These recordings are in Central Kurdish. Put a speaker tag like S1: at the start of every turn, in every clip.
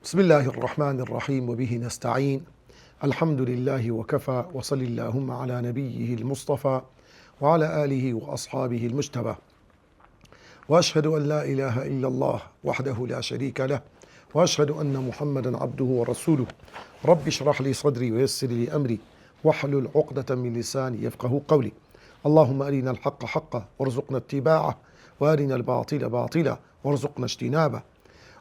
S1: بسم الله الرحمن الرحيم وبه نستعين. الحمد لله وكفى، وصل اللهم على نبيه المصطفى وعلى آله وأصحابه المجتبى، وأشهد أن لا إله إلا الله وحده لا شريك له، وأشهد أن محمدا عبده ورسوله. رب اشرح لي صدري ويسر لي أمري واحلل عقدة من لساني يفقه قولي. اللهم أرنا الحق حقا وارزقنا اتباعه، وأرنا الباطل باطلا وارزقنا اجتنابه.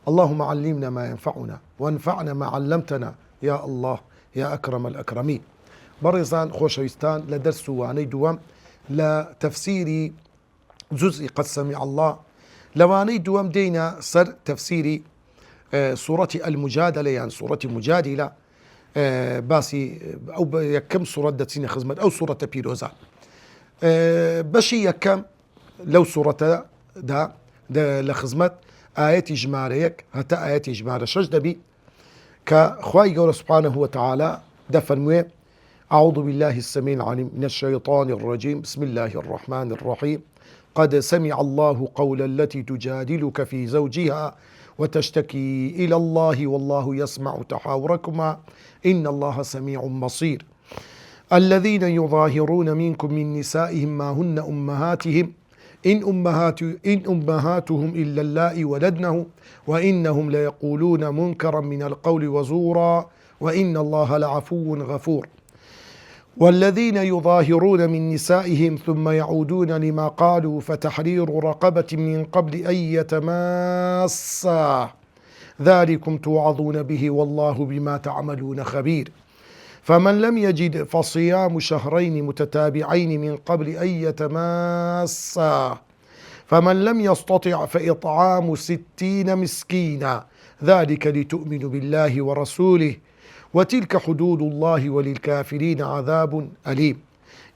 S1: اللهم علمنا ما ينفعنا وانفعنا ما علمتنا يا الله يا أكرم الأكرمين. برزان خوشويستان لدرس واني دوام لتفسير جزء قد سمع الله. لواني دوام دينا سر تفسير سورة المجادلة، يعني سورة مجادلة باسي أو يكم سورة دتسين خزمت أو سورة بيروزا بشي يكم لو سورة دا لخزمت آيات إجماليك هتا آيات إجمالي شج دبي كخواي قول سبحانه وتعالى دفن أعوذ بالله السميع العليم من الشيطان الرجيم. بسم الله الرحمن الرحيم. قد سمع الله قول التي تجادلك في زوجها وتشتكي إلى الله والله يسمع تحاوركما إن الله سميع بصير. الذين يظاهرون منكم من نسائهم ما هن أمهاتهم إن أمهاتهم إلا اللائي ولدنه وإنهم ليقولون منكرا من القول وزورا وإن الله لعفو غفور. والذين يظاهرون من نسائهم ثم يعودون لما قالوا فتحرير رقبة من قبل أن يتماسا ذلكم توعظون به والله بما تعملون خبير. فمن لم يجد فصيام شهرين متتابعين من قبل أن يتماسا فمن لم يستطع فإطعام 60 مسكينا ذلك لتؤمنوا بالله ورسوله وتلك حدود الله وللكافرين عذاب أليم.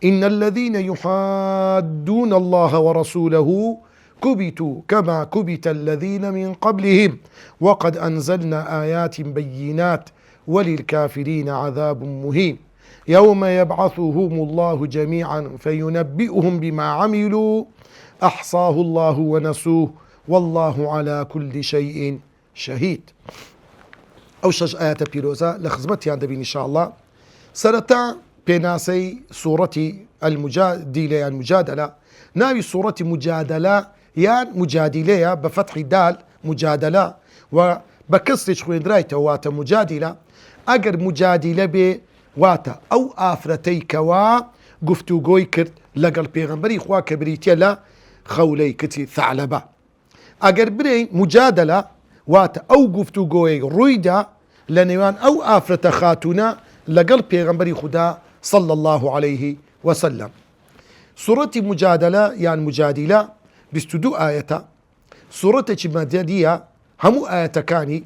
S1: إن الذين يحادون الله ورسوله كبتوا كما كبت الذين من قبلهم وقد أنزلنا آيات بينات وللكافرين عذاب مهين. يوم يبعثهم الله جميعا فينبئهم بما عملوا أحصاه الله ونسوه والله على كل شيء شهيد. أو شج آيات بيروزا لخزمتي عند بين إن شاء الله سرتا بناسي سورة المجادلة، المجادلة ناوي سورة مجادلة يعني مجادلة بفتح دال مجادلة وبكسر خوين رايته واتا مجادلة اگر مجادله به واتا او آفرتيك وا گفتوگوی کرد لگل پیغمبری خوا کبریتی لا خولی کتی ثعلبه. اگر برین مجادله واتا او گفتوگوی رویدا لنوان او آفرت خاتونا لگل پیغمبری خدا صلى الله عليه وسلم. سورة مجادلة يعني مجادلة 22 آية. سورة مجادلة همو آية كاني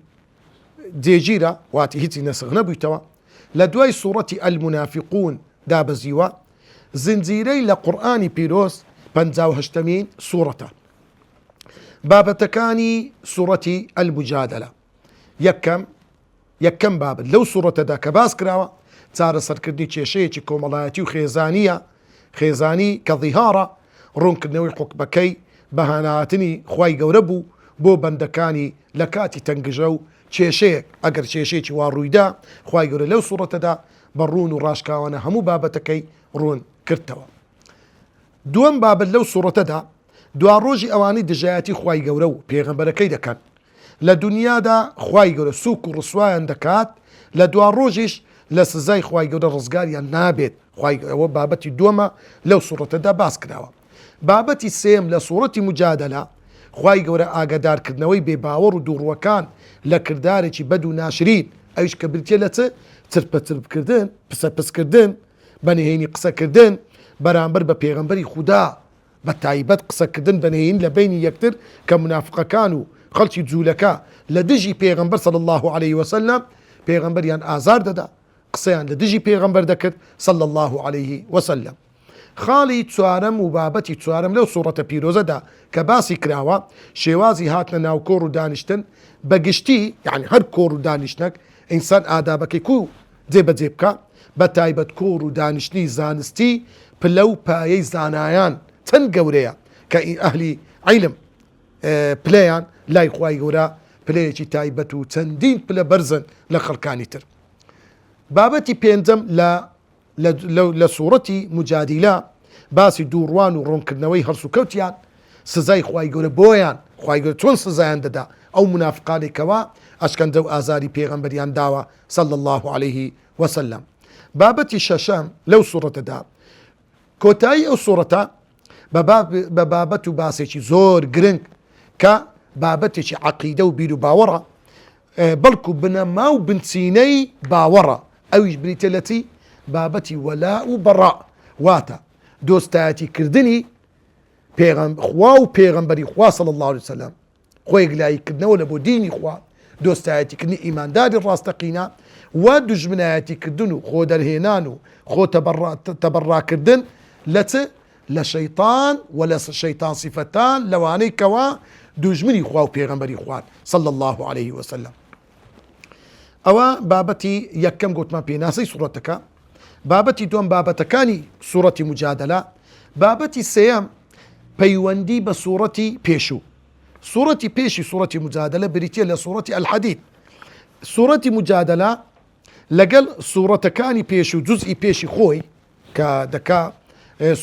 S1: ديجيرا واتي هيتي نسغ نبويتوا لدواي سورة المنافقون دابزيوا زنزيري لقرآن بيروس بنزاو هشتمين سورة بابتكاني سورة المجادلة يكم باب لو سورة دا كباس كراوا تارا سركردني تشيشي كومالاتي وخيزانية خيزاني كظهارة رونك نوي حكبكي بهاناتني خواي قوربو بو بندكاني لكاتي تنقجو چێشەیەک ئەگەر چێشەیەکی وا ڕوویدا خوای گەورە لەو سوورەتەدا بەڕوون و ڕاشکاوانە هەموو بابەتەکەی ڕوون کردەوە. دووەم بابەت لەو سوورەتەدا دوا ڕۆژی ئەوانەی دژایەتی خوای گەورە و پێغەمبەرەکەی دەکەن لە دنیادا خوای گەورە سووک و ڕسوایان دەکات لە دوا ڕۆژیش لە سزای خوای گەورە ڕزگاریان نابێت. خوای ئەوە بابەتی دووەمە لەو سوورەتەدا باس کراوە. بابەتی سێم لە سوورەتی مجادلە خوای گەورە ئاگادارکردنەوەی بێباوەڕ و دووڕوەکان لە کردارێکی بەد و ناشرین ئەویش کە بریتە لە چ چرپەچرپکردن پسەپسکردن بەنهێنی قسەکردن بەرامبەر بە پێغەمبەری خودا بە تایبەت قسەکردن بەنهێنی لە بینی یەکتر کە منافقەکان و خەڵکی جوولەکە لە دژی پێغەمبەر صلی الله عليه وسلم پێغەمبەریان ئازار دەدا قسەیان لە دژی پێغەمبەر دەکرد صلی الله عليه وسلم. خاڵی چوارەم و بابەتی چوارەم لەو سوورەتە پیرۆزەدا کە باسی کراوە شێوازی هاتنە ناو کۆڕ و دانیشتن بەگشتی یعنی هەر کۆڕ و دانیشتنەک ئینسان ئادابەکەی کو جێبەجێ بکە بە تایبەت کۆڕ و دانیشتنی زانستی پلە و پایەی زانایان چەند گەورەیە کە ئەهلی عیلم پلەیان لای خوای گەورە پلەیەکی تایبەت و چەندین پلە بەرزن لە خەڵکانی تر. بابەتی پێنجەم لە سوورەتی مجادیلە باسی دووڕوان و ڕوونکردنەوەی هەرس و کەوتیان سزای خوای گەورە بۆیان، خوای گەورە چۆن سزایان دەدا ئەو منافقانێکەوە ئەشکەندە و ئازاری پێغەمبەریان داوە صلی الله عليه وسلم. بابەتی شەشەم لەو سوورەتەدا کۆتایی ئەو سوورەتە بە بابەت و باسێکی زۆر گرنگ کە بابەتێکی عەقیدە و بیر و باوەڕە، بەڵکو بنەما و بنچینەی باوەڕە، ئەویش بریتە لە چی؟ بابەتی وەلا و بەڕا، واتە دۆستایەتی کردنی خوا و پێغەمبەری خوا صلی الله عليه وسلم، خۆی گلاییکردنەوە لە بۆ دینی خوا، دۆستایەتیکردنی ئیمانداری ڕاستەقینە و دوژمنایەتیکردن و خۆ دەرهێنان و خۆ تەبەڕاکردن لە شەیطان و لە شەیطان سیفەتان لەوانەی کەوا دوژمنی خوا و پێغەمبەری خوان صلی الله عليه وسلم. ئەوە بابەتی یەکەم گوتمان پێناسەی سوورەتەکە. بابەتی دووەم بابەتەکانی سوورەتی مجادلە. بابەتی سێیەم پەیوەندی بە سوورەتی پێشوو. سوورەتی پێشی سوورەتی مجادلە بریتە لە سوورەتی الحەدید. سوورەتی مجادلە لەگەڵ سوورەتەکانی پێش و جزئی پێشی خۆی کە دەکا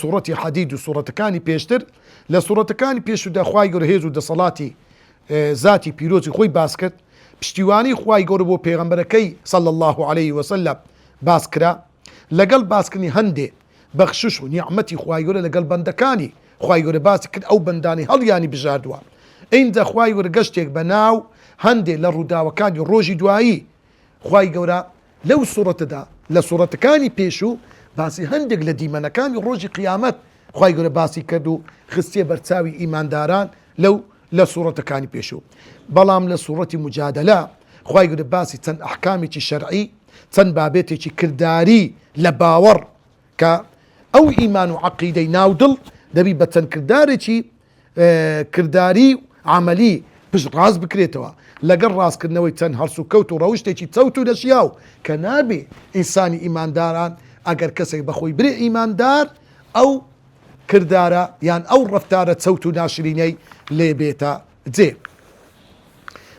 S1: سوورەتی حەدید و سوورەتەکانی پێشتر، لە سوورەتەکانی پێشودا خوای گەورە هێز و دەسەڵاتی ذاتی پیرۆزی خۆی باس کرد، پشتیوانی خوای گەورە بۆ پێغەمبەرەکەی صلی الله عليه وسلم باس کرا، لەگەڵ باسکردنی هەندێ بەخشش و نیعمەتی خوای گەورە لەگەڵ بەندەکانی خوای گەورە باسی کرد، ئەو بەندانی هەڵیانی بژاردووە. ئینجا خوای گەورە گەشتێک بە ناو هەندێ لە ڕووداوەکانی ڕۆژی دوایی خوای گەورە لەو سوورەتەدا لە سوورەتەکانی پێشوو باسی هەندێک لە دیمەنەکانی ڕۆژی قیامەت خوای گەورە باسی کرد و خستێ بەرچاوی ئیمانداران لە سوورەتەکانی پێشوو. بەڵام لە سوورەتی مجادلە خوای گەورە باسی چەند ئەحکامێکی شەرعی، چەند بابێتێکی کردداری لە باوەڕ کە ئەو ئیمان و عەقیدەی ناودڵ دەبی بە چەند کردارێکی کردداری عملی پشت ڕاست بکرێتەوە لەگەڵ ڕاستکردنەوەی چەند هەرس و کەوت و ڕەوشتێکی چەوت و دەشیاو کە نابێ ئینسانی ئیمانداران ئەگەر کەسێک بەخۆی برێ ئیماندار ئەو کردارە یان ئەو ڕەفتارە چەوت و ناشرینەی لێ بێتە جێ.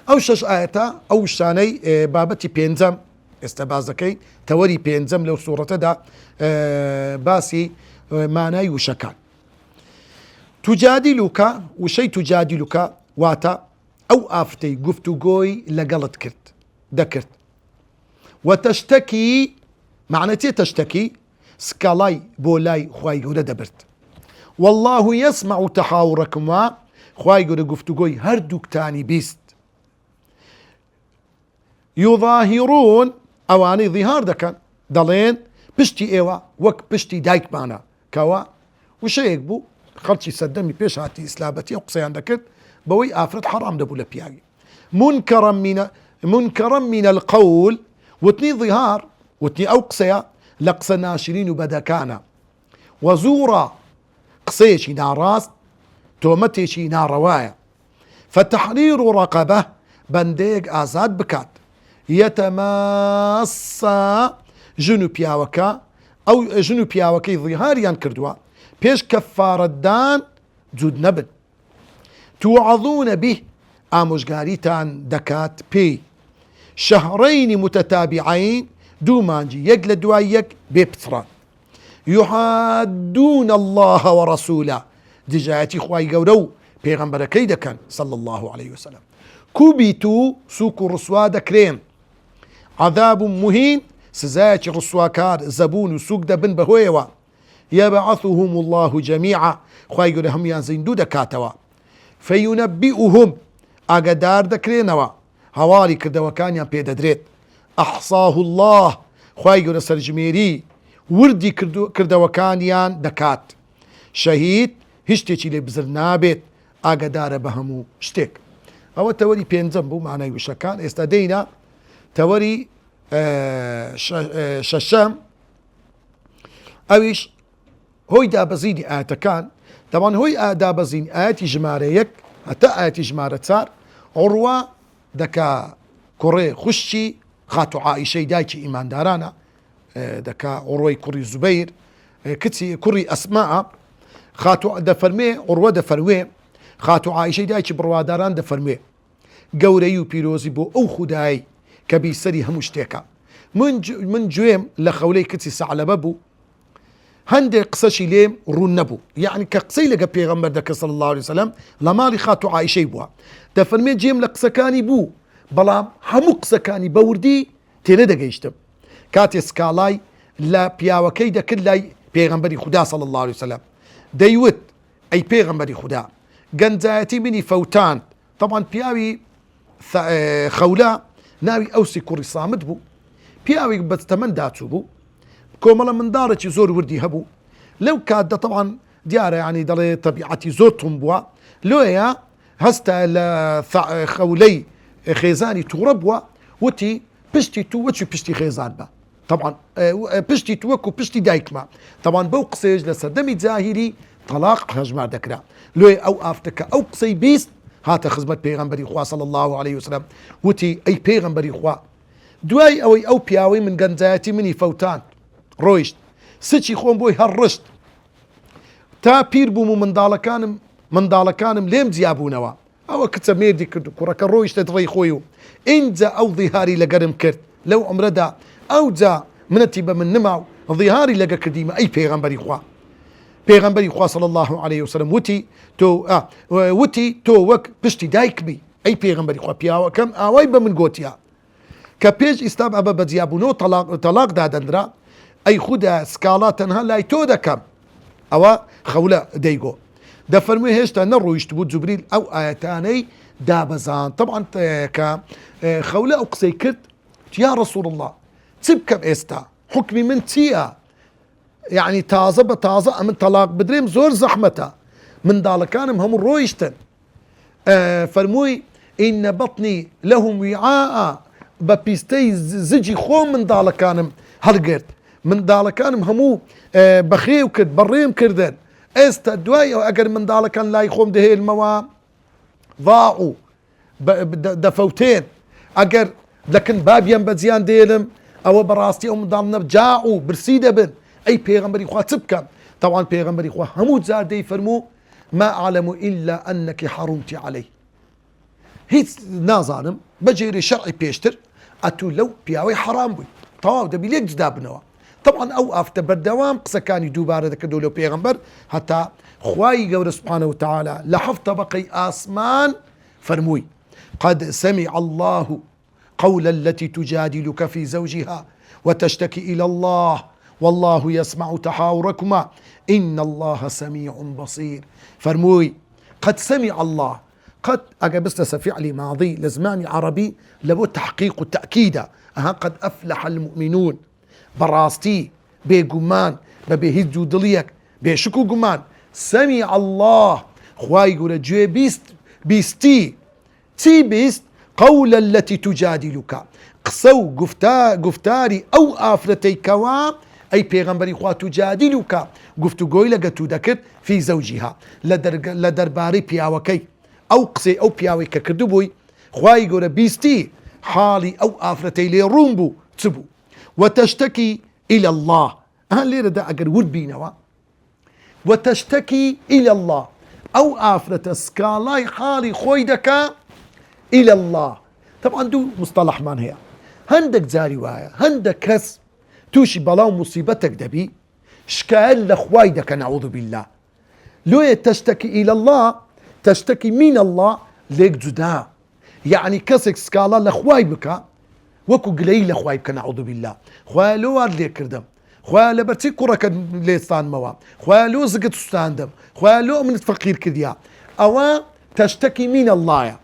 S1: ئەو شەش ئاەتە ئەو شانەی بابەتی پێنجەم ئێستا باز دەکەین، تەوەری پێنجەم لەو سوورەتەدا باسی مانای وشەکان. توجادیلوکە وشەی توجادیلوکە واتە ئەو ئافتەی گفتوگۆی لەگەڵت دەکرد و تەشتەکی معنە تێ تەشتەکی سکاڵای بۆ لای خوای گەورە دەبرد. والله يسمع تحاوركما خوای گەورە گفتوگۆی هەردووکتانی بیست. يظاهرون ئەوانەی ظیهار دەکەن دەڵێن پشتی ئێوە وەک پشتی دایکمانە، کەوە وشەیەک بوو خەڵکی سەردەمی پێش هاتی ئیسلامەتی ئەو قسەیان دەکرد بەوەی ئافرەت حەرام دەبوو لە پیاوی. منکەڕا من القول وتنی ظیهار وتنی ئەو قسەیە لە قسە ناشرین و بەدەکانە، وەزوورە قسەیەکی ناڕاست تۆمەتێکی ناڕەوایە. فتحرير رقبة بەندەیەک ئازاد بکات، یەتەماسا ژن و پیاوەکە ئەو ژن و پیاوەکەی ظیهاریان کردووە پێش کەفارەتدان جوود نەبن. توعظون به ئامۆژگاریتان دەکات پێی، شەهڕەینی متتابعین دوو مانجی یەک لە دوای یەک بێ پچڕان. يحادون الله ورسوله دژایەتی خوای گەورە و پێغەمبەرەکەی دەکەن صلی الله عليه وسلم. کوبیتو سوک و ڕسوا دەکرێن، عذاب مهین سزایەکی ڕسواکار زەبون و سوک دەبن بەهۆیەوە. يبعثهم الله جميعا خوای گەورە هەمویان زیندوو دەکاتەوە. فينبئهم ئاگادار دەکرێنەوە، هەواڵی کردەوەکانیان پێدەدرێت. ئەحصاه الله خوای گەورە سەرژمێری وردی کردەوەکانیان دەکات. شەهید هیچ شتێکی لێ بزر نابێت، ئاگادارە بە هەموو شتێک. ئەوە تەوەری پێنجەم بوو مانای وشەکان. ئێستا دەینە تەوەری شەشەم، ئەویش هۆی دابەزینی ئاەتەکان. دەبان هۆی دابەزین ئاەتی ژمارە یەک هەتا ئاەتی ژمارە چار عوڕوا دەکا کوڕێ خوشتی خاتو عائیشەی دایکی ئیماندارانە، دەکا عوڕۆی کوڕی زوبەیر کچی کوڕی ئەسماء خاتو دەفەرمێ عوڕوە دەفەرمێ خاتو عائیشەی دایکی بڕواداران دەفەرمێ گەورەی و پیرۆزی بۆ ئەو خودایی کە بیسەری هەموو شتێکە. من گوێم لە خەولەی کچی سەعلەبە بوو، هەندێک قسەشی لێم ڕوون نەبوو، یعنی کە قسەی لەگە پێغەمبەر دەکە صلی الله عليه وسلم لە ماڵی خاتو عایشەی بووە، دەفەرمێ جێم لە قسەکانی بوو، بەڵام هەموو قسەکانی بەوردی تێنە دەگەیشتم. کاتێ سکاڵای لە پیاوەکەی دەکرد لای پێغەمبەری خودا صلی الله عليه وسلم، دەیوت ئەی پێغەمبەری خودا گەنجایەتی منی فەوتاند. طبعا پیاوی خەولە ناوی ئەوسی کوڕی سامت بوو، پیاوی بەستەمەند داچوو بوو، کۆمەڵە منداڵێکی زۆر وردی هەبوو. لەو کاتدا طبعا دیارە ینی دەڵێ تەبیعەتی زۆر توم بووە، لۆیە هەستا لە خەولەی خێزانی تووڕە بووە، وتی پشتی تو وەچی پشتی خێزان بە، طبعا پشتی تو وەکو پشتی دایکمە. طبعا بەو قسەیەش لە سەردەمی جاهیلی تەلاق هەژمار دەکرا. لۆی ئەو ئافتەکە ئەو قسەی بیست هاتە خزمەت پێغەمبەری خوا صلی الله عليه وسلم، وتی ئەی پێغەمبەری خوا دوای ئەوەی ئەو پیاوەی من گەنجایەتی منی فەوتاند، ڕۆیشت سچی خۆم بۆی هەڕشت تا پیر بووم و منداڵەکانم لێم جیابوونەوە. ئەوە کچە مێردی کرد و کوڕەکە ڕۆیشتە دڕی خۆی و ئینجا ئەو ظیهاری لەگەرم کرد. لەو عمرەدا ئەوجا منەتی بە من نما و ظیهاری لەگە کردیمە ئەی پێغەمبەری خوا. پێغەمبەری خوا صلی الله عليه وسلم وتی تۆ وەک پشتی دایکبی ئەی پێغەمبەری خوا. پیاوەکەم ئاوای بە من گۆتیا کە پێش ئیسلام ئەبە بە جیابوونەوە تەلاق دادەندرا، ئەی خودا سکاڵا تەنها لای تۆ دەکەم. ئەوە خەولە دەیگۆ دەفەرمووی هێشتا نەڕۆیشت بوو جوبریل ئەو ئاەتانەی دابەزان. طبعا کە خەولە ئەو قسەی کرد، یا رسول الله چ بکەم ئێستا، حکمی من چییە؟ یعنی تازە بە تازە ئەمن تەلاق بدرێم زۆر زەحمەتە، منداڵەکانم هەموو ڕۆیشتن. فەرمووی ئینە بەطنی لەهم ویعاء، بە پیستەی زجی خۆم منداڵەکانم هەڵگرت، منداڵەکانم هەموو بەخێو کرد، بەڕێم کردن. ئێستا دوای ئەو ئەگەر منداڵەکان لای خۆم دەهێلمەوە ضاعوا دەفەوتێن، ئەگەر لەکن بابیان بە جیان دێلم ئەوە بەڕاستی ئەو منداڵنە جاعوا برسی دەبن. ئەی پێغەمبەری خوا چ بکەم؟ طبعا پێغەمبەری خوا هەموو جار دەیفەرموو ما أعلم إلا أنك حرمت عليه، هیچ نازانم بەجێرێ شەرعی پێشتر ئەتوو لەو پیاوەی حرام بووی، تەواو دەبی لێک جدا بنەوە. طبعا ئەو ئافتە بەردەوام قسەکانی دووبارە دەکردەوە لەو پێغەمبەر، هەتا خوای گەورە سبحانه وتعالى لە حەفت طەبەقەی ئاسمان فەرمووی قد سمع الله قول التي تجادلك في زوجها وتشتكي إلى الله والله يسمع تحاوركما إن الله سميع بصير. فرموي قد سمع الله، قد أجبست فعل ماضي لزمان عربي لبو تحقيق التأكيد، قد أفلح المؤمنون براستي بيقمان ببيهجو دليك بيشكو قمان. سمع الله خواي يقول جوي بيستي تي بيست قول التي تجادلك، قصو قفتاري أو آفرتي كوام أي پیغمبری خوا تجادلك گفتو گوی لگتو دکت في زوجها لدرباري پیاوکی أو قصي أو پیاوی که کردو بوی خواهی گوره بیستی حالي أو آفرتي لي رومبو تبو وتشتكي إلى الله. ليرة دا أقر ورد بينوا وتشتكي إلى الله أو آفرت سكالاي حالي خويدك إلى الله. طبعا دو مصطلح من هي هندك زاري وايا هندك كس توشي بلاو مصيبتك دبي شكال لخوايدك نعوذ بالله. لو تشتكي إلى الله تشتكي من الله ليك جدا، يعني كسك سكالا لخواي بك وكو قليل لخواي بك نعوذ بالله. خواه لو وارد ليك كردم، خواه لبرتي كورك ليستان موا، خواه لو زقت ستاندم، خواه لو من فقير كديا. أوا تشتكي من الله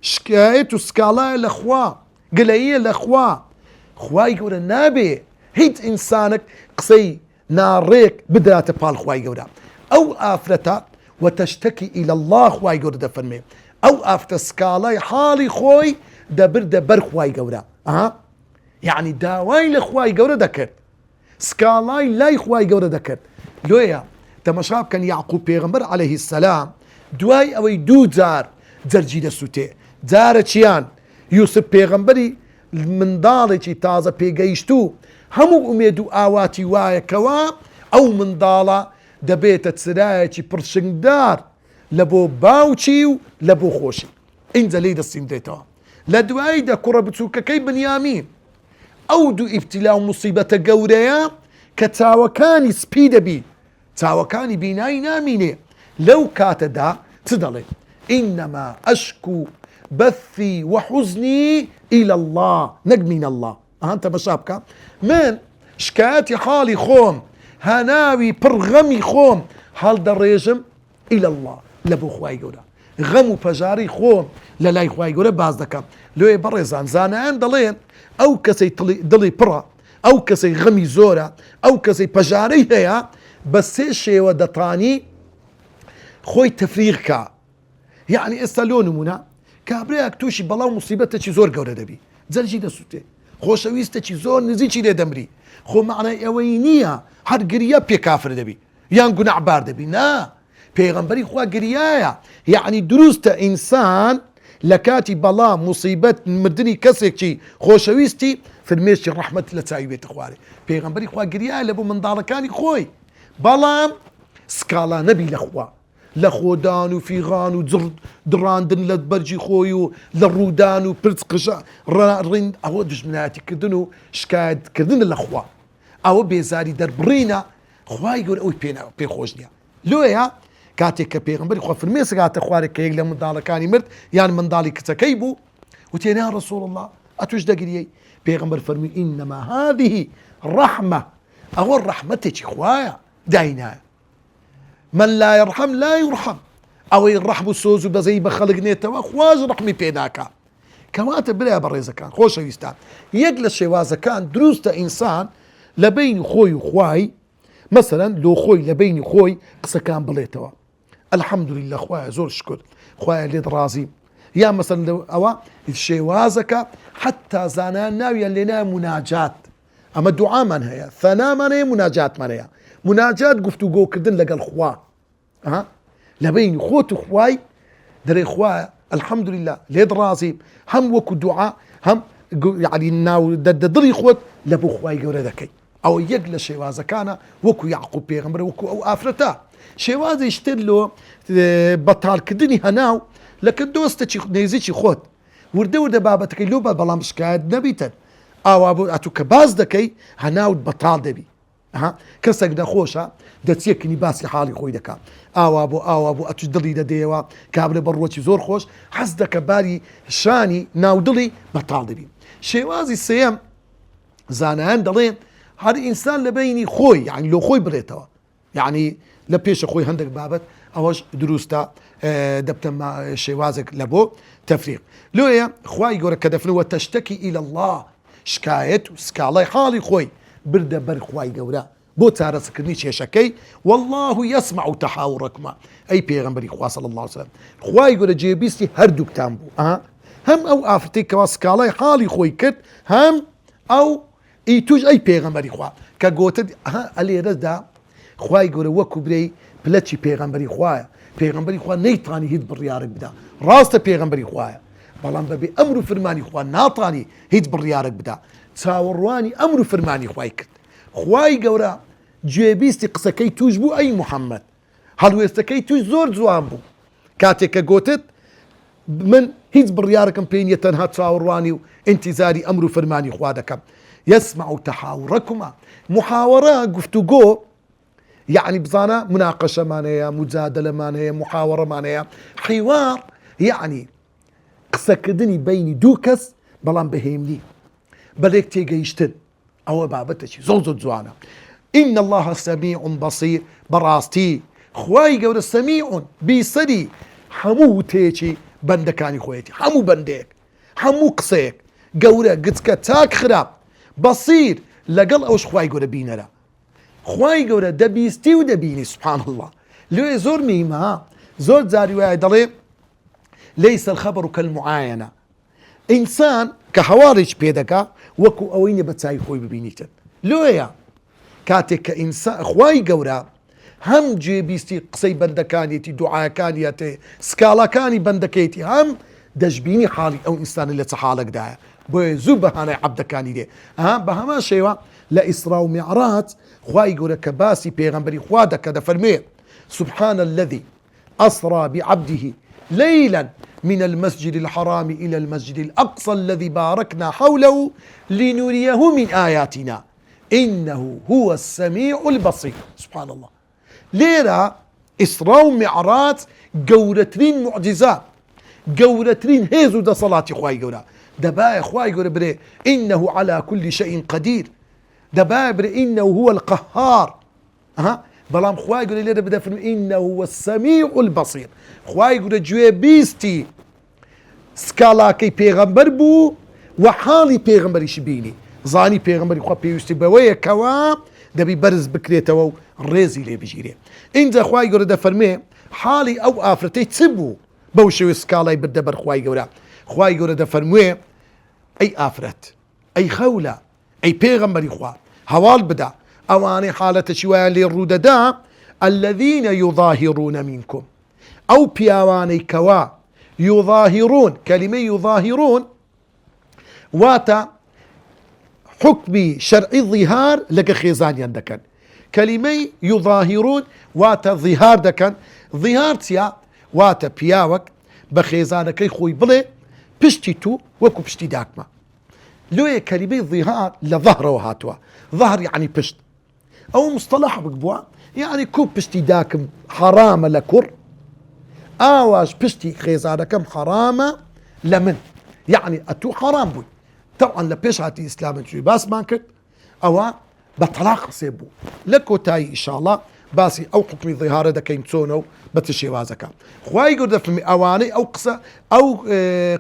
S1: شكاية سكالا لخوا قليل لخوا. خواي يقول النبي هيت إنسانك قصي ناريك بدرات بال خواي يقول أو آفرتا وتشتكي إلى الله خواي يقول دفرمي أو آفرتا سكالاي حالي خوي دبر دبر خواي يقول يعني داواي لخواي يقول دكر سكالاي لاي خواي يقول دكر. لويا تمشاب كان يعقوب پیغمبر عليه السلام دواي أوي دو زار زرجي دسوتي زار چيان يوسف پیغمبري منداڵێکی تازە پێگەیشتو هەموو ئومێد و ئاواتی وایە کەوا ئەو منداڵە دەبێتە چرایەکی پرشنگدار لە بۆ باوچی و لە بۆ خۆشی. اینجا لی دەستیم دێتەوە لە دواییدا کوڕە بچووکەکەی بنیامین ئەو دوو ئیبتیلا و موسیبەتە گەورەیە کە چاوەکانی سپی دەبی چاوەکانی بینایی نامینێ لەو کاتەدا چ دەڵێ ئینەما ئەشکو بەثی وحوزنی إلى الله نەک من الله ئەهان تەمەشا بکە من شکایەتی حاڵی خۆم هەناوی پڕغەمی خۆم هەڵدەڕێژم إلى الله لە بۆ خوای گەورە غەم و پەژاری خۆم لە لای خوای گەورە باز دەکەم لێ بەڕێزان زانایان دەڵێن ئەو کەسەی دڵی پڕە ئەو کەسەی غەمی زۆرە ئەو کەسەی پەژارەی هەیە بە سێ شێوە دەتانی خۆی تەفریغکە یعنی ئێستا لۆ نمونە کابرایەک تووشی بەڵاو موسیبەتێکی زۆر گەورە دەبی جەرجی دەسووتێ خۆشەویستێکی زۆر نزیکی لێ دەمری خۆ معنای ئەوەی نییە هەر گریە پێ کافر دەبی یان گونەعبار دەبی نا پێغەمبەری خوا گریایە یعنی دروستە ئینسان لە کاتی بەڵام موسیبەت مردنی کەسێکی خۆشەویستی فرمێشی ڕەحمەت لە چاوی بێتە خوارێ پێغەمبەری خوا گریایە لە بۆ منداڵەکانی خۆی بەڵام سکاڵا نەبی لە خوا لە خۆدان و فیغان و دڕاندن لە بەرجی خۆی و لە ڕوودان و پرچ قژە ڕین ئەوە دژمنایەتیکردن و شکایەتکردن لە خوا ئەوە بێزاری دەربڕینە خوای گەورە ئەوی پێخۆش نییە لۆیە کاتێک کە پێغەمبەری خوا فەرمێ سەگاتە خوارێک کە یەک لە منداڵەکانی مرد یان منداڵی کچەکەی بوو وتێ یا ڕەسوڵ الله ئەتوش دەگریەی پێغەمبەر فەرمی ئینەما هذه ڕەحمە ئەوە ڕەحمەتێکی خوایە داینایە من لا يرحم لا يرحم ئەوەی ڕەحم و سۆز و بەزەی بە خەڵک نێتەوە خواش ڕەحمی پێ ناکا کەواتە برای بەڕێزەکان خۆشەویستان یەک لە شێوازەکان دروستە ئینسان لە بینی خۆی و خوای مەسەلەن لۆ خۆی لە بینی خۆی قسەکان بڵێتەوە الحەمدولله خوایە زۆر شکر خوایە لێت ڕازیم یا مەسەلەن ئەوە شێوازەکە حتا زانان ناویان لێنایە مناجات ئەمە دوعامان هەیە ثەنامان هەیە مناجاتمان هەیە مناجات گفتوگۆکردن لەگەڵ خوا لە بینی خۆت و خوای دەرێ خوایە الحەمدولله لێت ڕازیم هەم وەکو دوعا هەم یعنی ناو دڵی خۆت لە بۆ خوای گەورە دەکەی ئەو یەک لە شێوازەکانە وەکو یعقوب پێغەمبەر وەکو ئەو ئافرەتە شێوازیش تر لۆ بەتاڵکردنی هەناو لەکە دۆستێکی نێزیکی خۆت وردە وردە بابەتەکەی لۆ بەڵام شکایەت نەبیتن ئاوا بۆ ئەتوو کە باز دەکەی هەناوت بەتاڵ دەبی کەسێک نەخۆشە دەچیەکنی باسی حاڵی خۆی دەکات ئاوا بۆ ئەتوش دڵی دەدەیەوە کابرە بەڕۆکی زۆر خۆش حەز دەکە باری شانی ناودڵی بەتاڵ دەبی شێوازی سێەم زانایان دەڵێن هەر ئینسان لە بینی خۆی یعنی لۆ خۆی بڕێتەوە یعنی لە پێشە خۆی هەندێک بابەت ئەوەش دروستە دەبتە شێوازێک لە بۆ تەفریق لۆیە خوای گەورە کە دەفرنەوە تەشتەکی إلى الله شکایەت و سکاڵای حاڵی خۆی بردە بەر خوای گەورە بۆ چارەسەکردنی کێشەکەی والله يسمع تحاوركما ئەی پێغەمبەری خوا صلی الله عليه وسلم خوای گەورە جێبیستی هەردووکتان بوو هەم ئەو ئافرەتەی کەوا سکاڵای حاڵی خۆی کرد هەم ئەو ئیتوش ئەی پێغەمبەری خوا کە گوتت ئەلێرەدا خوای گەورە وەکو برەی پلەچی پێغەمبەری خوایە پێغەمبەری خوا نەیتوانی هیچ بڕیارێک بدا ڕاستە پێغەمبەری خوایە بەڵام بەبێ ئەمر و فەرمانی خوا ناتوانی هیچ بڕیارێک بدا چاوەڕوانی ئەمر و فەرمانی خوای کرد خوای گەورە گوێبیستی قسەکەی توش بوو ئەی موحەممەد هەڵوێستەکەی توش زۆر جوان بوو کاتێک کە گوتت من هیچ بڕیارەکەم پێ نییە تەنها چاوەڕوانی و ئینتیزاری ئەمر و فەرمانی خوا دەکەم يسمع تحاوركما محاورە گفتوگۆ يعني بزانە مناقەشەمان هەیە مجادلەمان هەیە محاوەڕەمان هەیە حیوار يعني قسەکردنی بینی دوو کەس بەڵام بەهێمنی بەڵێک تێگەیشتن ئەوە بابەتێکی زۆر جوانە إن الله سميع بصير بەڕاستی خوای گەورە سەمیع بیسەری هەموو تێکی بەندەکانی خۆیەتی هەموو بەندێک هەموو قسەیەک گەورە گچکە چاک خراپ بەسیر لەگەڵ ئەوش خوای گەورە بینەرە خوای گەورە دەبیستی و دەبینی سبحان الله لێ زۆر میمە زۆر جاری وایە دەڵێ ليس الخبر كالمعاينة ئینسان کە هەواڵێک پێدەکا وەکو ئەوەی نە بە چای خۆی ببینیتن لۆیە کاتێک کە ئینسان خوای گەورە هەم جێبیستی قسەی بەندەکانیەتی دوعاەکانیەتێ سکاڵەکانی بەندەکەیەتی هەم دەشبینی حاڵی ئەو ئینسانە لە چه حاڵەکدایە بۆیە زوو بەهانەی عەبدەکانی دێ بە هەمان شێوە لە ئیسرا و میعراج خوای گەورە کە باسی پێغەمبەری خوا دەکە دەفەرمێ سبحان الذي أسرى بعبده ليلا من المسجد الحرام إلى المسجد الأقصى الذي باركنا حوله لنريه من آياتنا إنه هو السميع البصير. سبحان الله. ليرة إسراء ومعراج قورترين معجزات، قورترين هيزو دا صلاة خواهي قورا دبا خواهي قورا بري إنه على كل شيء قدير، دبا بري إنه هو القهار. بلام خواهي قورا ليرة بدا فرمي إنه هو السميع البصير. خواهي قورا جوه بيستي سكالاكي پیغمبر بو وحالي پیغمبريش بيني زاني پیغمبري خواه بيوستي بويه كوا دبي برز بكريتو ريزي لي بجيري. انجا خواهي قورا دا فرمي حالي او آفرتي تسبو بوشوي سكالاي بدبر خواهي قورا. خواهي قورا دا فرمي اي آفرت اي خولة اي پیغمبري خواه هوال بدا اواني حالة شوان للرددا الذين يظاهرون منكم او بياواني كوا يظاهرون. كلمة يظاهرون واتا حكمي شرعي الظهار لك خيزانيا دكن. كلمة يظاهرون واتا ظهار دكن. ظهار تيا واتا بياوك بخيزانك خوي بلي بشتي تو وكو بشتي داكما. لو كلمة ظهار لظهر وهاتوا. ظهر يعني بشت او مصطلح بقبوا يعني كوب بشتي داكم حرام لكر آواش بشتي خيزانكم حرامة لمن يعني أتو حرام بوي. طبعا لبيش هاتي إسلام شوي باس مانكت أو بطلاق سيبو لكو تاي إن شاء الله باسي أو حكمي ظهارة دا كيمتونو بتشي وازكا خواهي قرد في أواني أو قصة أو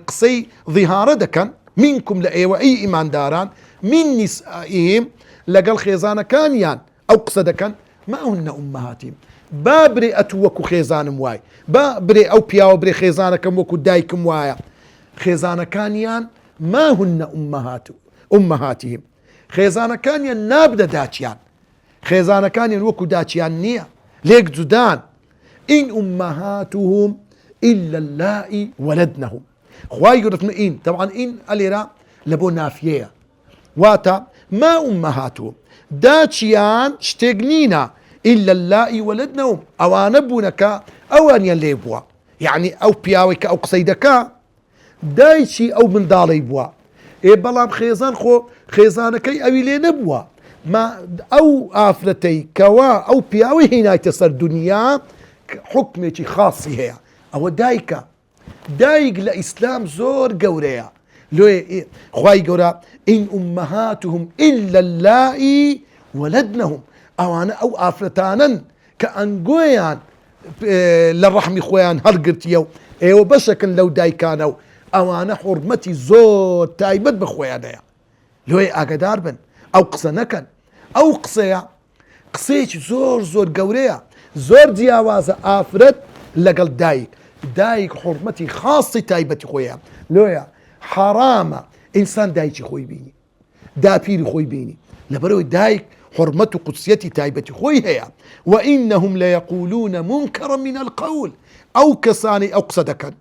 S1: قصي ظهارة دا كان منكم لأيوة أي إيمان داران من نسائهم لقال خيزانة كان يان أو قصة دا كان ما هن أمهاتهم بابري أتوكو خيزان مواي بابري أو بياو بري خيزانة كم وكو دايك موايا خيزانة كانيان ما هن أمهاتهم خيزانة كانيان نابدة داتيان خيزانة كانيان وكو داتيان نيا ليك زدان إن أمهاتهم إلا اللائي ولدنهم. خواهي قلت إن طبعا إن الإراء لبو نافية واتا ما أمهاتهم داتيان شتغنينا إلا اللائي ولدنهم أوان بونك أوان يليبوا يعني أو بياوك أو قصيدك دايشي أو من دالي بوا إيه بلام خيزان خو خيزانكي أوي لي نبوا ما أو آفرتي كوا أو بياوي هنا يتصر دنيا حكمتي خاصي هي أو دايكا دايق لإسلام زور قوريا لو إيه خواي قورا إن أمهاتهم إلا اللائي ولدنهم أوانا أو آفرتانا كأنقويان للرحم خويان هرقرتيو ايو بشكل لو دايكانو أوانا حرمتي زور تايبت بخويانا لو اي اقدار بن أو قصنكن أو قصيا قصيش زور قوريا زور دياوازا آفرت لقل دايك حرمتي خاصة تايبتي خويا لو يا حرامة إنسان دايكي خوي بيني دابيري خوي بيني لبروي دايك حرمة قدسيتي تايبتي خوي هي. وإنهم ليقولون منكرا من القول أو كساني أو قصدكن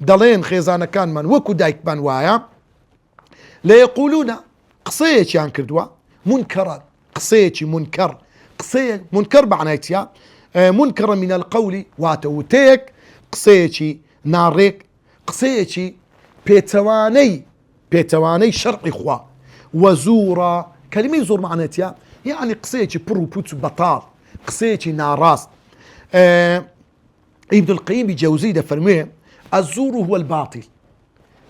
S1: دلين خيزانا كان من وكو دايك بان وايا ليقولون قصيتي يعني كردوا منكرا قصيتي منكر قصي منكر معناتها منكرا من القول واتوتيك قصيتي ناريك قصيتي بيتواني شرعي خوا وزورا. كلمة زور معناتها يعني قصيتي بروبوت بطال قصيتي ناراس. ابن القيم بجوزي ده فرميه الزور هو الباطل.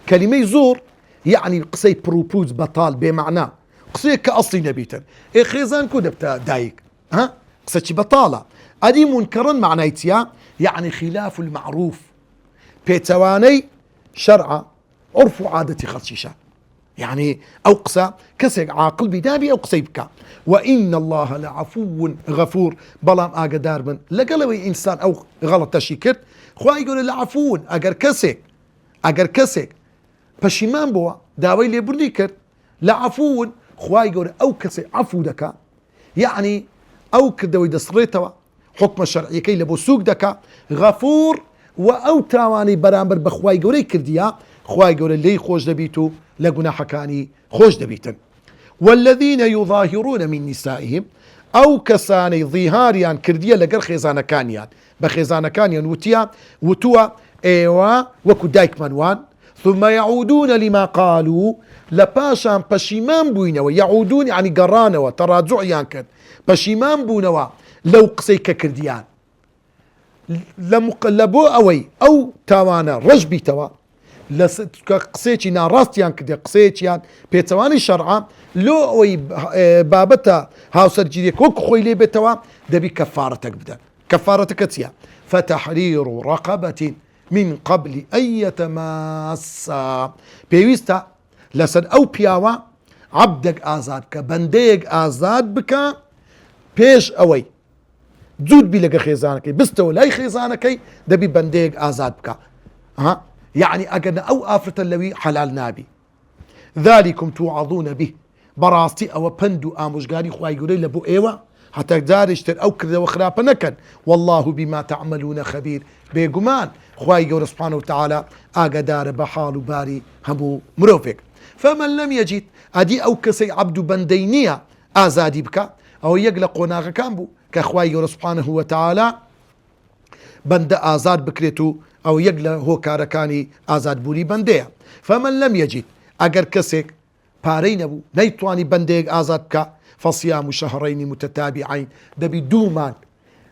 S1: كلمة زور يعني قصي بروبوت بطال بمعنى قصي كأصلي نبيتا إيه خيزان كده بتا دايك قصتي بطالة أدي منكرا معناتها يعني خلاف المعروف بيتواني شرع عرف عادة خلشيشة يعني أو قصة كسر عاقل بدابي أو قصي بكا. وإن الله لعفو غفور بلام أقدار من لقلوي إنسان أو غلط تشيكت خواهي يقول لعفو أقر كسك بشيمان بوا داوي لي برديكر لعفو خواهي يقول أو كسي عفو دكا يعني أو كدوي دسريتوا حكم الشرعي كي لبو سوق دكا غفور وأو تاواني برامبر بخواهي يقول كرديا خواهي يقول اللي خوش دبيتو لقنا حكاني خوش دبيتن. والذين يظاهرون من نسائهم أو كساني ظهاريان كرديا لقر خيزانا كانيان بخيزانا كانيان وتوا ايوا وكو دايك منوان ثم يعودون لما قالوا لباشان بشيمان بوينوا يعودون يعني قرانوا تراجع يانكن بشيمان بونوا لو قسيك كرديان لبو اوي او تاوانا رجبي توا قسيتي ناراستيان كدي قسيتيان بيتواني شرعا لو اوي بابتا هاو سرجيدي كوك خويلي بتوا دبي كفارتك بدا كفارتك تيا فتحرير رقبة من قبل أن يتماسا بيويستا لسن أو بياوا عبدك آزاد بنديك آزاد بك بيش أوي جود بي لك خيزانك بستو لاي خيزانك دبي بنديك آزاد بك ها يعني أجن أو آفرة اللوي حلال نابي ذلكم توعظون به براستي أو بندو آموشقاري خواهي يقولي لبو إيوا حتى دارشتر أو كذا وخرابة نكن والله بما تعملون خبير بيقمان خواهي يقول سبحانه وتعالى آقدار بحال باري همو مروفق فمن لم يجد أدي أو كسي عبد بندينية آزادي بك أو يقلق وناغ كامبو كخواهي يقول سبحانه وتعالى بند آزاد بكريتو أو يقلق هو كاركاني آزاد بوري بندية فمن لم يجد أقر كسيك بارين أبو نيتواني بنديك آزاد بك فصيام شهرين متتابعين دبي دومان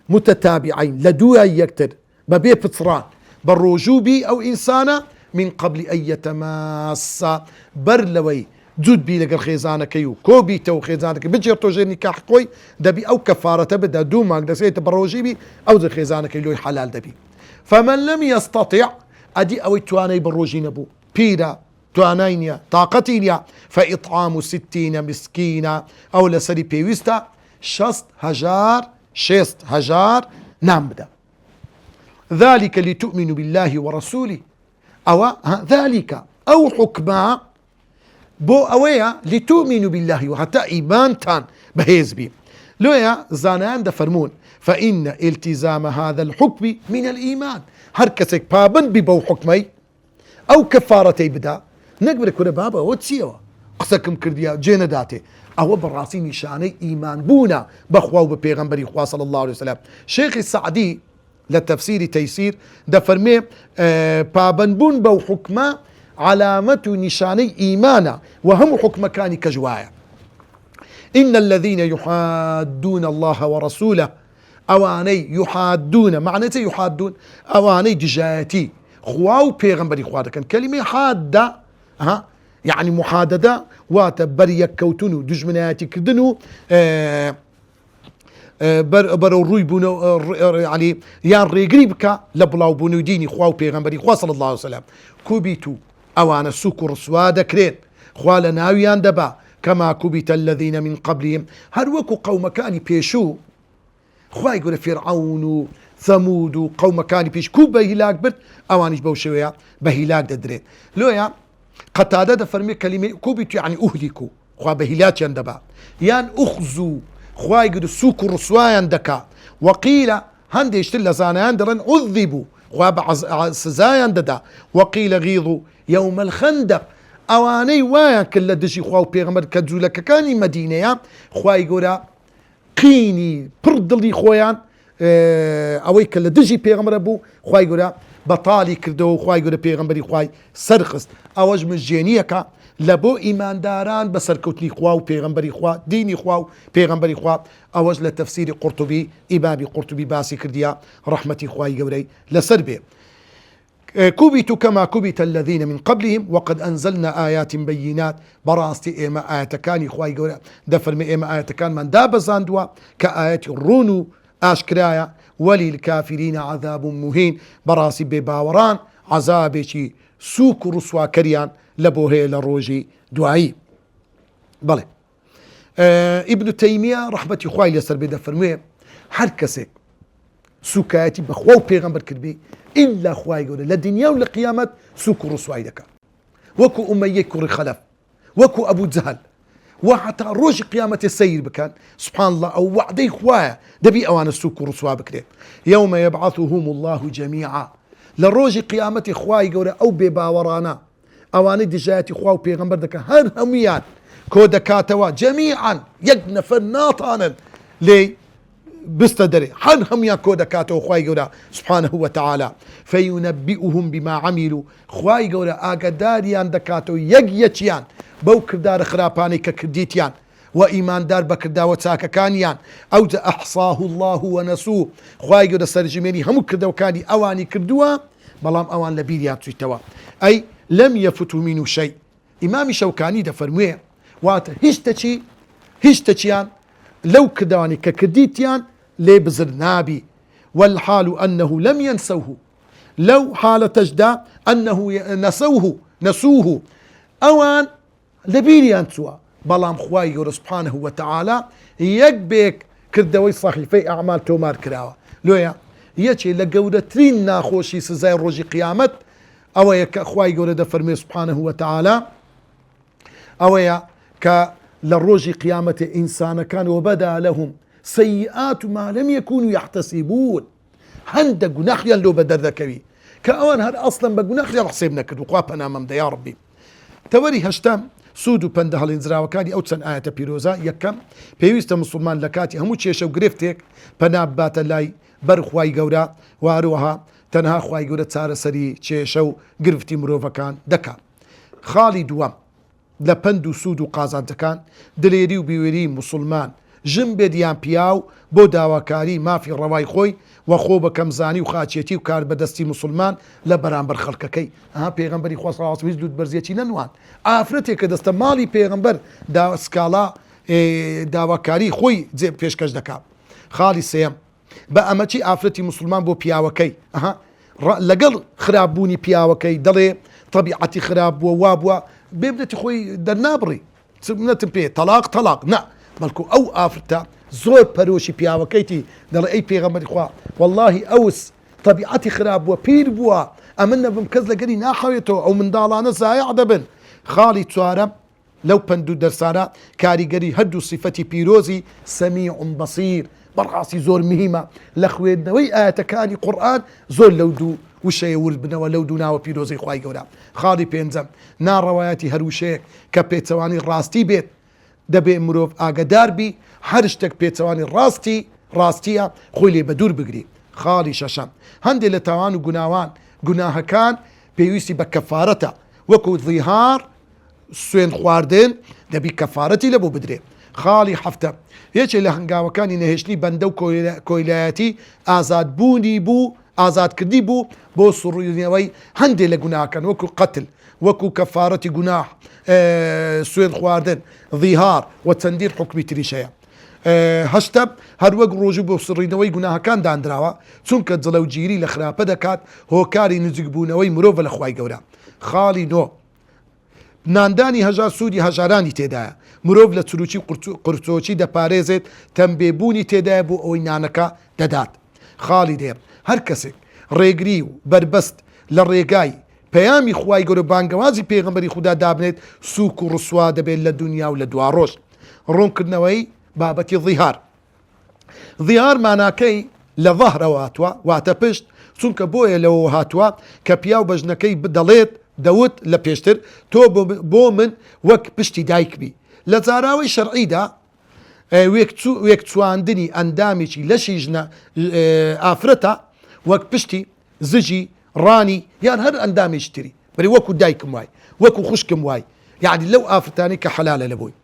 S1: متتابعين لدوها يكتر ببي بطران بالرجوبي أو إنسانة من قبل أن يتماسا برلوي جود بي لقر خيزانك كيو كوبي تو خيزانك بجير توجي نكاح قوي دبي أو كفارة بدا دومان دسيت بالرجوبي أو زي خيزانك يلوي حلال دبي فمن لم يستطع أدي أو تواني بالروجي نبو بيدا توانينيا طاقتينيا فإطعام 60 مسكينة أو لسري بيويستا شست هجار نامدا ذلك لتؤمنوا بالله ورسوله أو ذلك أو حكما بو أويا لتؤمنوا بالله وحتى إيمانتان بهيزبي لويا زانان دفرمون فإن التزام هذا الحكم من الإيمان هركسك بابن ببو حكمي أو كفارتي بدا نقبل كل بابا وتسيوا قسكم كرديا جينا داتي أو براسي نشاني إيمان بونا بخوا وبيغمبري خوا صلى الله عليه وسلم شيخ السعدي للتفسير تيسير دفرمي بابن بون بو حكمة علامة نشاني إيمانا وهم حكم كان كجوايا إن الذين يحادون الله ورسوله أواني يحادون معناته يحادون أواني دجاتي خواو بيغمبري خوا كان كلمة حادة يعني محاددة واتبريك كوتنو دجمناتي كردنو برو روي بونو يعني يان ريقريبك لبلاو بونو ديني خواو بيغمبري خوا صلى الله عليه وسلم كوبيتو أوانا سكر سواد كرين خوالا ناويان دبا كما كبت الذين من قبلهم هروكو قوم كاني بيشو خواي يقول فرعون ثمود قوم كاني بيش كوبا هلاك برد أوانيش بوشويا بهلاك ددرين لويا قتادة فرمي كلمة كوبيت يعني أهلكوا خوا بهلاك يندبا يان أخزوا خواي يقول سكر سوايان دكا وقيل هندي يشتل زانيان درن عذبوا خوا سزايان ددا وقيل غيظوا يوم الخندق أواني وايا كل دشي خواو بيغمر كدزولك كاني مدينة خواي يقول قيني بردلي خويان اوي كل دجي بيغمر ابو خواي يقول بطالي كردو خواي يقول بيغمبري خواي سرخص اوج مجانيكا لبو ايمان داران بسركوتني خواو بيغمبري خوا ديني خواو بيغمبري خوا اوج لتفسير قرطبي امامي قرطبي باسي كرديا رحمتي خواي يقولي لسربي كبتوا كما كبت الذين من قبلهم وقد أنزلنا آيات بينات براستي إما آيات كان إخوائي يقول دفر إما آيات كان من داب زاندوا كآيات الرونو آشكرايا وللكافرين عذاب مهين براسي بباوران عذابي سوك رسوا كريان لبوهي لروجي دعائي بلي ابن تيمية رحمة إخوائي لسر بدفر هركسي سوكاتي بخواو بيغمبر كربي إلا خواي يقول للدنيا ولقيامة سوك رسواي دكا وكو أمية كوري خلف وكو أبو جهل وحتى روج قيامة السير بكان سبحان الله أو وعدي خوايا دبي أوان السوك رسوا بكري يوم يبعثهم الله جميعا لروج قيامة خواي يقول أو بباورانا أوان دجاتي خواو بيغمبر دكا هر هميان كو دكاتوا جميعا يقنف الناطانا لي بستدري حن هم يكود كاتو خواي قولا سبحانه وتعالى فينبئهم بما عملوا خواي قولا آقداريان دكاتو يجيتيان بو كردار خراباني ككرديتيان وإيمان دار بكردا وتاكا كانيان أو أحصاه الله ونسوه خواي قولا سرجميني همو كردا وكاني أواني كردوا بلام أوان لبيريان تويتوا أي لم يفتوا منه شيء إمام شوكاني دا فرموه وات هشتشيان لو كداني ككديتيان لي بزرنابي والحال أنه لم ينسوه لو حال تجدا أنه نسوه أوان لبيريان توا بلام خواي سبحانه وتعالى يكبك كردوي صحيفي أعمال تومار كراوة لويا يجي لقودة ترين ناخوشي سزاي روجي قيامت أو يك خواي قولة فرمي سبحانه وتعالى أو يك للروجي قيامة إنسان كان وبدا لهم سيئات ما لم يكونوا يحتسبون هند جناخيا لو بدر ذكري كأوان هذا أصلا بجناخيا حسيبنا كده وقابنا ممدا يا ربي توري هشتم سودو بنده الانزرا وكادي أوتسن آية بيروزا يكم بيوست مسلمان لكاتي همو تشيشو جريفتك بناب بات اللاي برخواي جورا واروها تنها خواي جورا تسار سري تشيشو جرفتي مروفا كان دكا خالي دوام لپند و سود و قازانتەکان دلێری و بیوێری مسلمان ژم بێ دیان پیاو بۆ داواکاری مافی ڕەوای خۆی وەخۆ بە کەمزانی و خاچێتی و کار بەدەستی مسلمان لە بەرامبەر خەڵکەکەی پێغەمبەری خوا صلی الله علیه و سلم بەرزێتی نەنوان ئافرەتێک کە دەستە ماڵی پێغەمبەر سکاڵا داواکاری خۆی پێشکەش دەکات. خاڵی سێم بە ئەمەچی ئافرەتی مسلمان بۆ پیاوەکەی لەگەڵ خراپبوونی پیاوەکەی دەڵێ طبیعەتی خراپ بووە وا بووە بێبنێتی خۆی دەرنابڕی نەتم پێ تەلاق نا بەڵکو ئەو ئافرەتە زۆر پەرۆشی پیاوەکەیتی دەڵێ ئەی پێغەمبەری خوا واللهی ئەوس طبیعەتی خراپ بووە پیر بووە ئەمن نەبم کەس لەگەری ناخەوێتەوە ئەو منداڵانە زایع دەبن. خاڵی چوارەم لەو پند و دەرسانە کاریگەری هەردوو سیفەتی پیرۆزی سەمیع بەسیر بەڕاستی زۆر مهمە لە خوێندنەوەی ئاەتەکانی قورئان زۆر لەو دوو وشەیە ورد بنەوە لەو دوو ناوە پیرۆزەی خوای گەورە. خاڵی پێنجەم ناڕەوایەتی هەر وشەیەک کە پێچەوانی ڕاستی بێت دەبێ مرۆڤ ئاگدار بی هەر شتێک پێچەوانی ڕاستیە خۆی لێ بە دوور بگری. خاڵی شەشەم هەندێک لە تاوان و گوناوان گوناهەکان پێویستی بە کەفارەتە وەکو ظیهار سوێن خواردن دەبی کەفارەتی لە بۆ بدرێ. خاڵی حەفتە یەکێک لە هەنگاوەکانی نەهێشتنی بەندە و کۆیلایەتی ئازادبوونی بوو ئازادکردی بوو بۆ سڕوونەوەی هەندێک لە گوناهەکان وەکو قەتل وەکو کەفارەتی گوناح سوێن خواردن ظیهار و چەندین حکمی تریشەیە. هەشتم هەروەک ڕۆژوو بۆ سڕینەوەی گوناهەکان دانراوە چونکە جڵەوگیری لە خراپە دەکات هۆکاری نزیکبوونەوەی مرۆڤ لە خوای گەورە. خاڵی نۆ ناندانی هەژار سوودی هەژارانی تێدایە مرۆڤ لە چروکی قورچۆچی دەپارێزێت تەمبێبوونی تێدایە بۆ ئەوەی نانەکە دەدات. خاڵی دێم هەر کەسێک ڕێگری و بربەست لە ڕێگای پەیامی خوای گەورە بانگەوازی پێغەمبەری خوددا دابنێت سووک و ڕسوا دەبێت لە دنیا و لە دوا ڕۆژ. ڕوونکردنەوەی بابەتی ظیهار ماناکەی لە ظەهرەوە هاتووە واتە پشت چونکە بۆیە لەوە هاتووە کە پیاو بەژنەکەی دەڵێت دەوت لە پێشتر تۆ بۆ من وەک پشتی دایکبی. لە جاراوەی شەرعیدا وێک چواندنی ئەندامێکی لەشی ژنە ئافرەتە وەک پشتی زژی ڕانی یان هەر ئەندامێکی تری بەری وەکو دایکم وای وەکو خوشکم وای یعنی لەو ئافرەتانی کە حەلالە لە بۆی.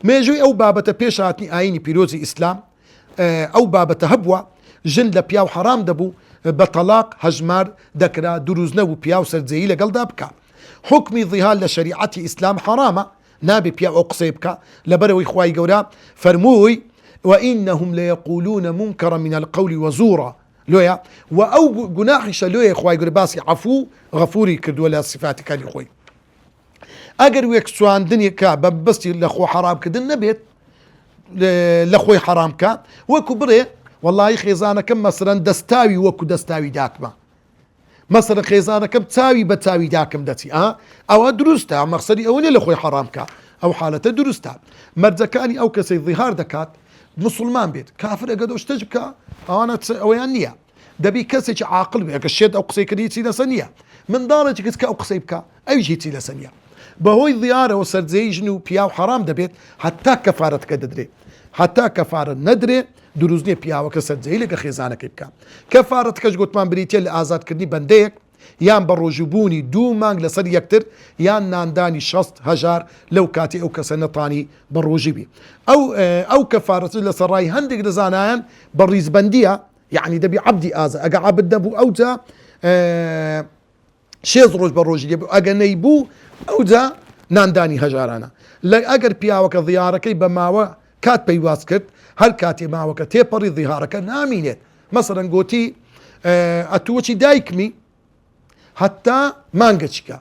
S1: مێژووی ئەو بابەتە پێش هاتنی ئاینی پیرۆزی ئیسلام ئەو بابەتە هەبووە ژن لە پیاو حرام دەبوو بە تەلاق هەژمار دەکرا دروزنە و پیاو سەرجەیی لەگەڵدا بکە. حکمی ظیهار لە شەریعەتی ئیسلام حرامە نابێ پیاو ئەو قسەی بکە لەبەرەوەی خوای گەورە فەرمووی وئینەهم لەیەقولونە منکەرە من القول وزورا لۆیە و ئەو گوناحیشە لۆیە خوای گەورە باسی عەفو غەفوری کردووە لە صفاتەکانی خۆی. ئەگەر وێک چواندنێکە بە بەستی لە خۆ حرامکردن نەبێت لە خۆی حرامکە وەکو بڕێ واللهی خێزانەکەم مەسەرەن دەستاوی وەکو دەستاوی داکمە مەسەرە خێزانەکەم چاوی بە چاوی داکم دەچی ئەوە دروستە مەقسەدی ئەوە نیە لە خۆی حرامکە ئەو حالەتە دروستە. مەرجەکانی ئەو کەسەی ظیهار دەکات مسلمان بێت کافر ئەگە دۆ شتەش بکە ئەوانە ئەویان نییە دەبی کەسێکی عاقل بێ ئەگە شێت ئەو قسەی کردی چی لەسەر نییە منداڵێکی کەس کە ئەو قسەی بکە ئەویش هیچی لەسەر نییە. بەهۆی ظیهارەوە سەرجەی ژن و پیاو حرام دەبێت حتا کەفارەتەکە دەدرێت. حتا کەفارە نەدرێ دروست نییە پیاوەکە سەرجەی لەگە خێزانەکەی بکە. کەفارەتەکەش گوتمان بریتە لە ئازادکردنی بەندەیەک یان بە ڕۆژوبوونی 2 مانگ لەسەر یەکتر یان ناندانی 60,000 لەو کاتی ئەو کەسە نەتانی بە ڕۆژیبی. ئەو کەفارەت لەسەر ڕای هەندێک دەزانایان بە ڕیزبەندیە، یعنی دەبی عەبدی ئازاد، ئەگە عەبد نەبوو ئەوجا 6 ڕۆژ بە ڕۆژی دەبوو، ئەگە نەیبوو ئەوجا ناندانی هەژارانە. ئەگەر پیاوەکە ضیارەکەی بە ماوە کات پەیواز کرد، هەر کاتێ ماوەکە تێپەڕی ضیهارەکە نامینێت. مەسەڵەن گوتی ئەتووەچی دایکمی حتا مانگە چیکە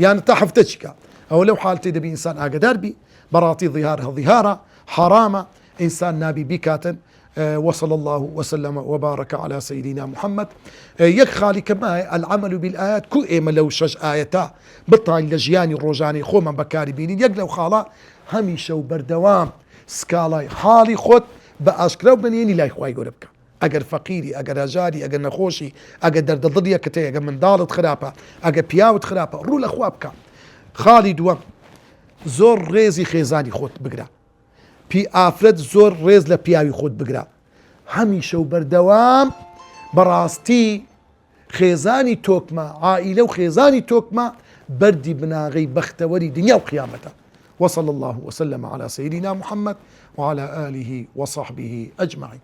S1: یان تا هەفتە چیکە، ئەوە لەو حاڵەتێ دەبی ئینسان ئاگدار بی بەڕاتی ضیهارە حرامە، ئینسان نابی بیکاتن. وصلى الله وسلم وبارك على سيدنا محمد. يك خالي كما العمل بالآيات كو إيما لو 6 آياتا بطان لجياني روجاني خو من بكاري بينين يك لو خالا هميشه بردوام سكالاي حالي خود بأشكرا وبنيني لا إخواي قربك. ئەگەر فەقیری، ئەگەر هەژاری، ئەگەر نەخۆشی، ئەگەر دەردەڵدڵیە کە تەیە، ئەگەر منداڵت خراپە، ئەگەر پیاوت خراپە، ڕوو لە خوا بکە. خاڵی دووەم، زۆر ڕێزی خێزانی خۆت بگرە. ئافرەت زۆر ڕێز لە پیاوی خۆت بگرە. هەمیشە و بەردەوام بەڕاستی خێزانی تۆکمە، عائیلە و خێزانی تۆکمە بەردی بناغەی بەختەوەری دنیا و قیامەتە. وصلى الله وسلم على سيدنا محمد وعلى آله وصحبه أجمعين.